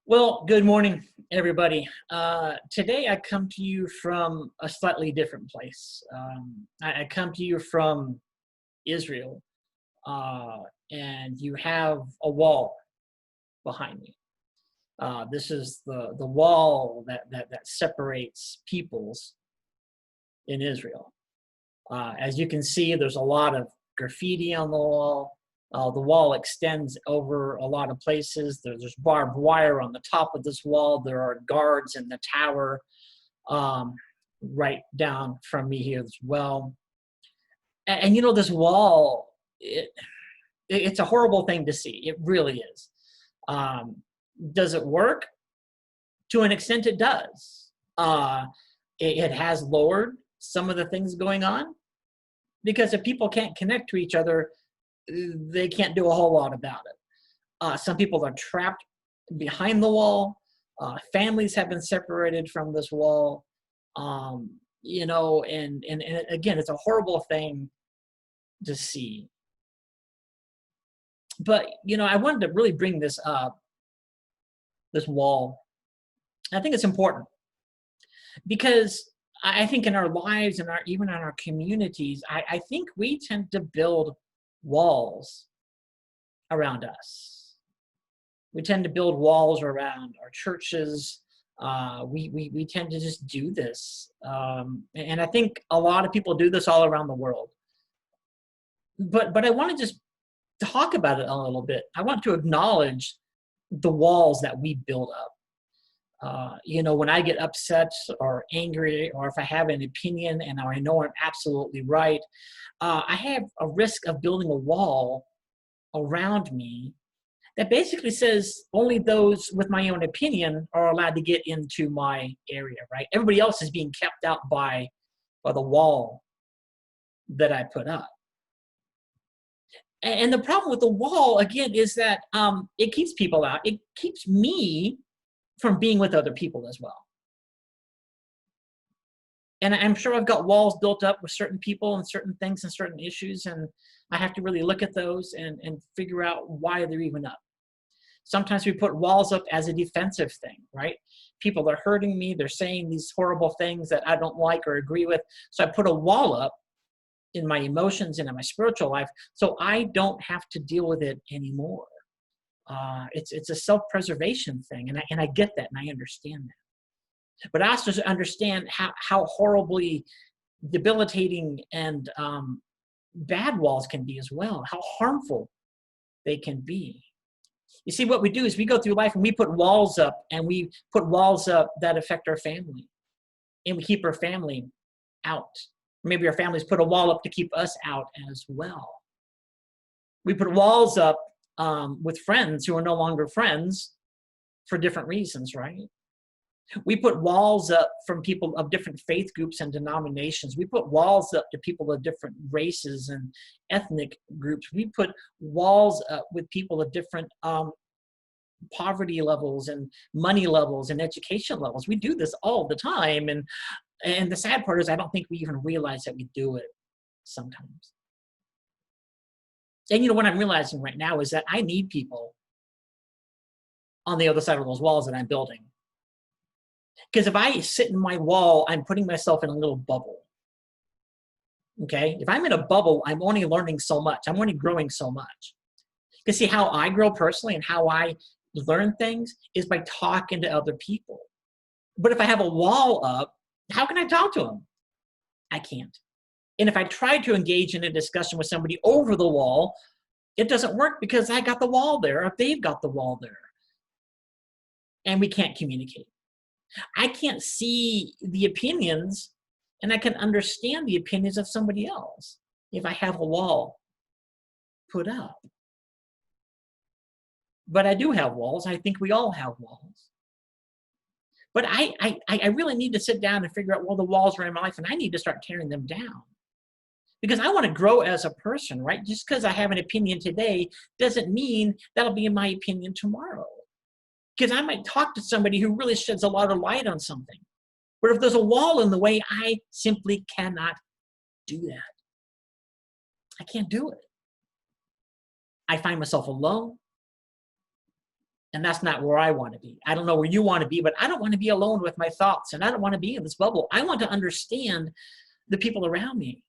Well, good morning, everybody. Today I come to you from a slightly different place. I come to you from Israel, uh, and you have a wall behind me. This is the wall that separates peoples in Israel. As you can see, there's a lot of graffiti on the wall. The wall extends over a lot of places. There's barbed wire on the top of this wall. There are guards in the tower um, right down from me here as well. And you know, this wall, it's a horrible thing to see. It really is. Um, does it work? To an extent, it does. It has lowered some of the things going on because if people can't connect to each other, they can't do a whole lot about it. Some people are trapped behind the wall. Families have been separated from this wall. And again, it's a horrible thing to see. But I wanted to really bring this up, this wall. I think it's important because I think in our lives and even in our communities, I think we tend to build walls around us. We tend to build walls around our churches. We tend to just do this. And I think a lot of people do this all around the world. But I want to just talk about it a little bit. I want to acknowledge the walls that we build up. When I get upset or angry, or if I have an opinion and I know I'm absolutely right, I have a risk of building a wall around me that basically says only those with my own opinion are allowed to get into my area, right? Everybody else is being kept out by the wall that I put up. And the problem with the wall, again, is that it keeps people out. It keeps me from being with other people as well. And I'm sure I've got walls built up with certain people and certain things and certain issues, and I have to really look at those and figure out why they're even up. Sometimes we put walls up as a defensive thing, right? People are hurting me. They're saying these horrible things that I don't like or agree with. So I put a wall up in my emotions and in my spiritual life so I don't have to deal with it anymore. It's a self-preservation thing, and I get that, and I understand that. But I also understand how horribly debilitating and bad walls can be as well, how harmful they can be. You see, what we do is we go through life and we put walls up, and we put walls up that affect our family, and we keep our family out. Maybe our families put a wall up to keep us out as well. We put walls up with friends who are no longer friends for different reasons, right? We put walls up from people of different faith groups and denominations. We put walls up to people of different races and ethnic groups. We put walls up with people of different poverty levels and money levels and education levels. We do this all the time. And the sad part is I don't think we even realize that we do it sometimes. And what I'm realizing right now is that I need people on the other side of those walls that I'm building. Because if I sit in my wall, I'm putting myself in a little bubble. Okay? If I'm in a bubble, I'm only learning so much. I'm only growing so much. Because see, how I grow personally and how I learn things is by talking to other people. But if I have a wall up, how can I talk to them? I can't. And if I try to engage in a discussion with somebody over the wall, it doesn't work because I got the wall there, or they've got the wall there. And we can't communicate. I can't see the opinions, and I can understand the opinions of somebody else if I have a wall put up. But I do have walls. I think we all have walls. But I really need to sit down and figure out, well, the walls are in my life, and I need to start tearing them down. Because I want to grow as a person, right? Just because I have an opinion today doesn't mean that'll be my opinion tomorrow. Because I might talk to somebody who really sheds a lot of light on something. But if there's a wall in the way, I simply cannot do that. I can't do it. I find myself alone. And that's not where I want to be. I don't know where you want to be, but I don't want to be alone with my thoughts, and I don't want to be in this bubble. I want to understand the people around me.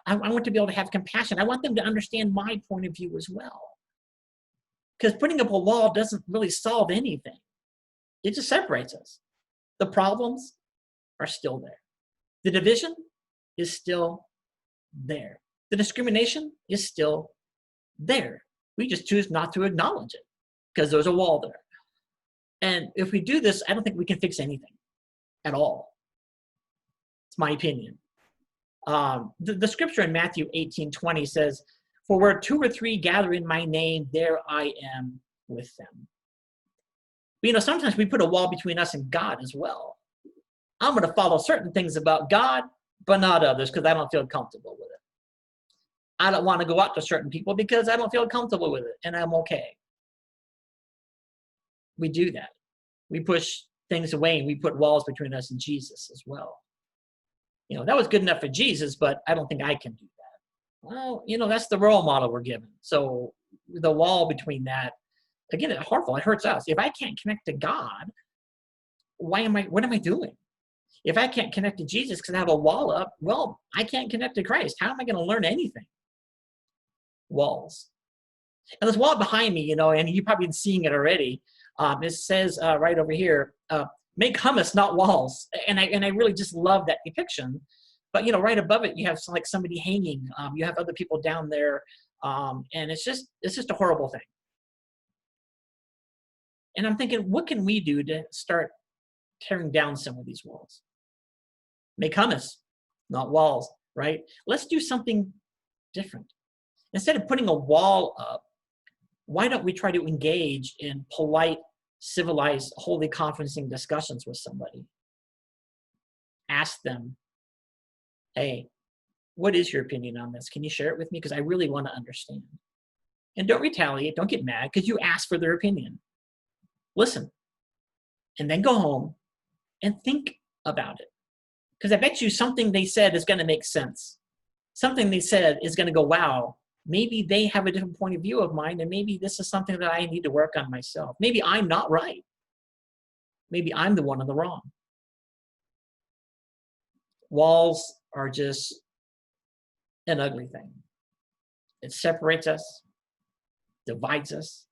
I want to be able to have compassion. I want them to understand my point of view as well. Because putting up a wall doesn't really solve anything. It just separates us. The problems are still there. The division is still there. The discrimination is still there. We just choose not to acknowledge it because there's a wall there. And if we do this, I don't think we can fix anything at all. It's my opinion. The scripture in Matthew 18:20 says, "For where 2 or 3 gather in my name, there I am with them." But, sometimes we put a wall between us and God as well. I'm going to follow certain things about God, but not others because I don't feel comfortable with it. I don't want to go out to certain people because I don't feel comfortable with it, and I'm okay. We do that. We push things away, and we put walls between us and Jesus as well. That was good enough for Jesus, but I don't think I can do that. Well, that's the role model we're given. So the wall between that, again, it's harmful. It hurts us. If I can't connect to God, what am I doing? If I can't connect to Jesus because I have a wall up, well, I can't connect to Christ. How am I going to learn anything? Walls. And this wall behind me, and you've probably been seeing it already. It says right over here, make hummus, not walls. And I really just love that depiction. But, right above it, you have like somebody hanging. You have other people down there. And it's just a horrible thing. And I'm thinking, what can we do to start tearing down some of these walls? Make hummus, not walls, right? Let's do something different. Instead of putting a wall up, why don't we try to engage in polite, civilized, holy conferencing discussions with somebody? Ask them, hey, what is your opinion on this? Can you share it with me? Because I really want to understand. And don't retaliate. Don't get mad because you asked for their opinion. Listen. And then go home and think about it. Because I bet you something they said is going to make sense. Something they said is going to go, wow, maybe they have a different point of view of mine, and maybe this is something that I need to work on myself. Maybe I'm not right. Maybe I'm the one in the wrong. Walls are just an ugly thing. It separates us, divides us.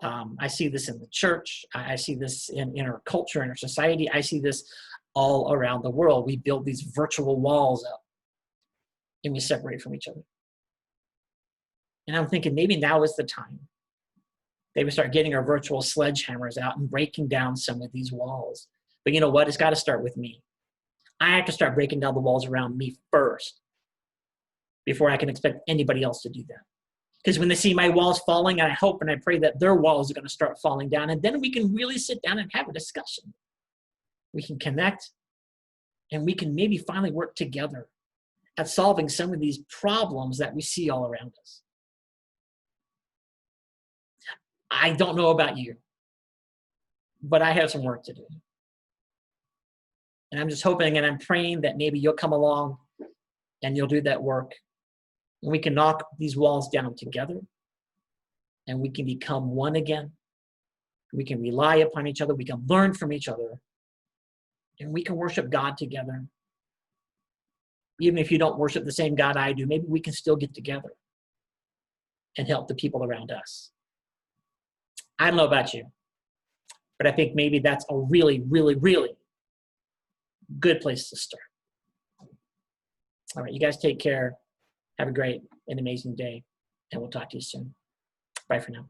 I see this in the church. I see this in our culture, in our society. I see this all around the world. We build these virtual walls up, and we separate from each other. And I'm thinking maybe now is the time they would start getting our virtual sledgehammers out and breaking down some of these walls. But you know what? It's got to start with me. I have to start breaking down the walls around me first before I can expect anybody else to do that. Because when they see my walls falling, I hope and I pray that their walls are going to start falling down. And then we can really sit down and have a discussion. We can connect, and we can maybe finally work together at solving some of these problems that we see all around us. I don't know about you, but I have some work to do. And I'm just hoping and I'm praying that maybe you'll come along and you'll do that work. And we can knock these walls down together, and we can become one again. We can rely upon each other. We can learn from each other, and we can worship God together. Even if you don't worship the same God I do, maybe we can still get together and help the people around us. I don't know about you, but I think maybe that's a really, really, really good place to start. All right, you guys take care. Have a great and amazing day, and we'll talk to you soon. Bye for now.